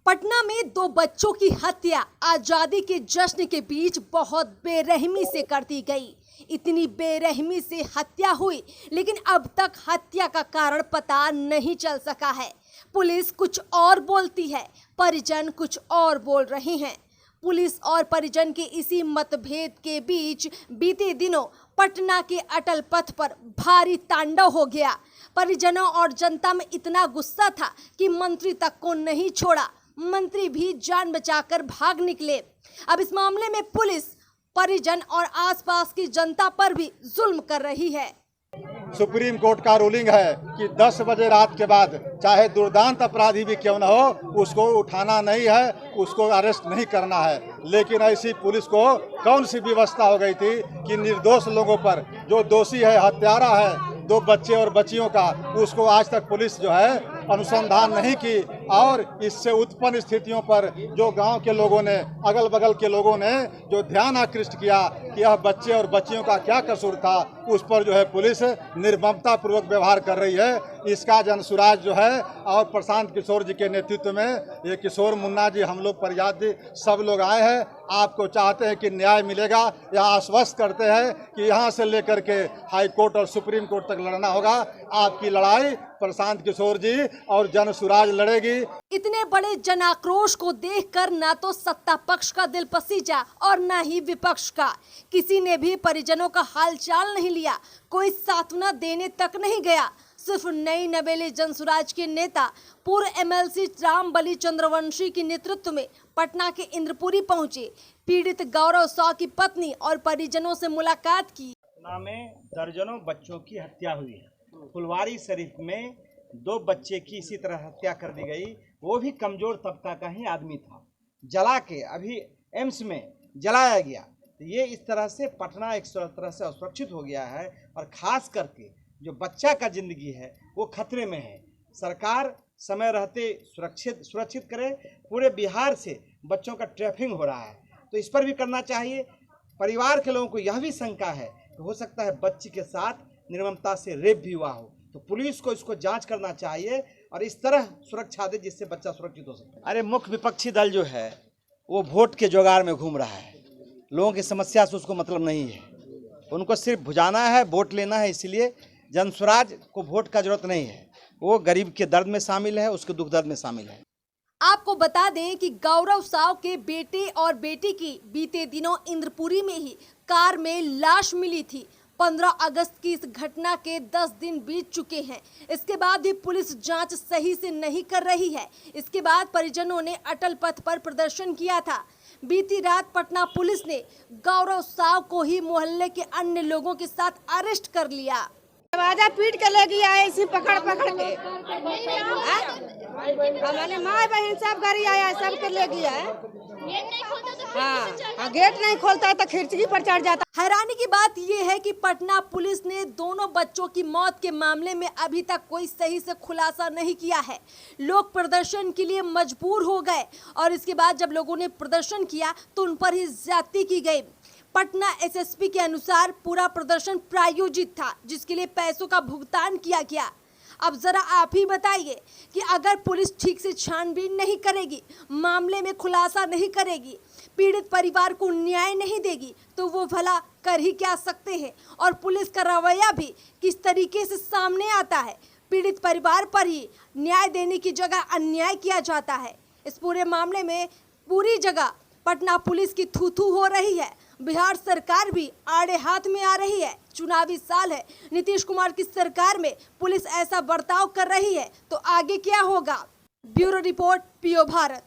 पटना में दो बच्चों की हत्या आजादी के जश्न के बीच बहुत बेरहमी से कर दी गई। इतनी बेरहमी से हत्या हुई, लेकिन अब तक हत्या का कारण पता नहीं चल सका है। पुलिस कुछ और बोलती है, परिजन कुछ और बोल रहे हैं। पुलिस और परिजन के इसी मतभेद के बीच बीते दिनों पटना के अटल पथ पर भारी तांडव हो गया। परिजनों और जनता में इतना गुस्सा था कि मंत्री तक को नहीं छोड़ा। मंत्री भी जान बचाकर भाग निकले। अब इस मामले में पुलिस परिजन और आसपास की जनता पर भी जुल्म कर रही है। सुप्रीम कोर्ट का रूलिंग है कि 10 बजे रात के बाद चाहे दुर्दांत अपराधी भी क्यों न हो, उसको उठाना नहीं है, उसको अरेस्ट नहीं करना है। लेकिन ऐसी पुलिस को कौन सी व्यवस्था हो गई थी कि निर्दोष लोगों पर, जो दोषी है, हत्यारा है, 2 बच्चे और बच्चियों का, उसको आज तक पुलिस जो है अनुसंधान नहीं की। और इससे उत्पन्न स्थितियों पर जो गांव के लोगों ने, अगल बगल के लोगों ने जो ध्यान आकृष्ट किया कि यह बच्चे और बच्चियों का क्या कसूर था, उस पर जो है पुलिस निर्ममता पूर्वक व्यवहार कर रही है। इसका जनसुराज जो है और प्रशांत किशोर जी के नेतृत्व में ये किशोर मुन्ना जी, हम लोग फरियादी सब लोग आए हैं। आपको चाहते हैं कि न्याय मिलेगा, या आश्वस्त करते हैं कि यहाँ से लेकर के हाई कोर्ट और सुप्रीम कोर्ट तक लड़ना होगा। आपकी लड़ाई प्रशांत किशोर जी और जनसुराज लड़ेगी। इतने बड़े जन आक्रोश को देखकर ना तो सत्ता पक्ष का दिल पसीजा और ना ही विपक्ष का। किसी ने भी परिजनों का हालचाल नहीं लिया, कोई सांत्वना देने तक नहीं गया। सिर्फ नई नवेली जनसुराज के नेता पूर्व एमएलसी रामबली चंद्रवंशी के नेतृत्व में पटना के इंद्रपुरी पहुंचे। पीड़ित गौरव साव की पत्नी और परिजनों से मुलाकात की। पटना में दर्जनों बच्चों की हत्या हुई है। फुलवारी शरीफ में 2 बच्चे की इसी तरह हत्या कर दी गई। वो भी कमजोर तबका का ही आदमी था, जला के अभी एम्स में जलाया गया। तो ये इस तरह से पटना एक तरह से असुरक्षित हो गया है, और खास करके जो बच्चा का जिंदगी है वो खतरे में है। सरकार समय रहते सुरक्षित करे। पूरे बिहार से बच्चों का ट्रैफिकिंग हो रहा है, तो इस पर भी करना चाहिए। परिवार के लोगों को यह भी शंका है कि हो सकता है बच्ची के साथ निर्ममता से रेप भी हुआ हो, तो पुलिस को इसको जांच करना चाहिए और इस तरह सुरक्षा दे जिससे बच्चा सुरक्षित हो सकता है। अरे मुख्य विपक्षी दल जो है वो वोट के जुगाड़ में घूम रहा है। लोगों की समस्या से उसको मतलब नहीं है, उनको सिर्फ भुजाना है, वोट लेना है। इसलिए जनसुराज को वोट का जरूरत नहीं है, वो गरीब के दर्द में शामिल है, उसके दुख दर्द में शामिल है। आपको बता दें कि गौरव साव के बेटे और बेटी की बीते दिनों इंद्रपुरी में ही कार में लाश मिली थी। 15 अगस्त की इस घटना के 10 दिन बीत चुके हैं। इसके बाद भी पुलिस जांच सही से नहीं कर रही है। इसके बाद परिजनों ने अटल पथ पर प्रदर्शन किया था। बीती रात पटना पुलिस ने गौरव साव को ही मोहल्ले के अन्य लोगों के साथ अरेस्ट कर लिया। दरवाजा पीट के ले गया है, इसी पकड़ के हमारे माँ बहन सब गाड़ी आया, सब के ले गया है। हाँ, गेट नहीं खोलता है तो खिड़की पर चढ़ जाता। हैरानी की बात यह है कि पटना पुलिस ने दोनों बच्चों की मौत के मामले में अभी तक कोई सही से खुलासा नहीं किया है। लोग प्रदर्शन के लिए मजबूर हो गए, और इसके बाद जब लोगों ने प्रदर्शन किया तो उन पर ही ज्यादती की गई। पटना एसएसपी के अनुसार पूरा प्रदर्शन प्रायोजित था, जिसके लिए पैसों का भुगतान किया गया। अब जरा आप ही बताइए कि अगर पुलिस ठीक से छानबीन नहीं करेगी, मामले में खुलासा नहीं करेगी, पीड़ित परिवार को न्याय नहीं देगी, तो वो भला कर ही क्या सकते हैं। और पुलिस का रवैया भी किस तरीके से सामने आता है। पीड़ित परिवार पर ही न्याय देने की जगह अन्याय किया जाता है। इस पूरे मामले में पूरी जगह पटना पुलिस की थू-थू हो रही है। बिहार सरकार भी आड़े हाथ में आ रही है। चुनावी साल है, नीतीश कुमार की सरकार में पुलिस ऐसा बर्ताव कर रही है तो आगे क्या होगा। Bureau report, PO Bharat.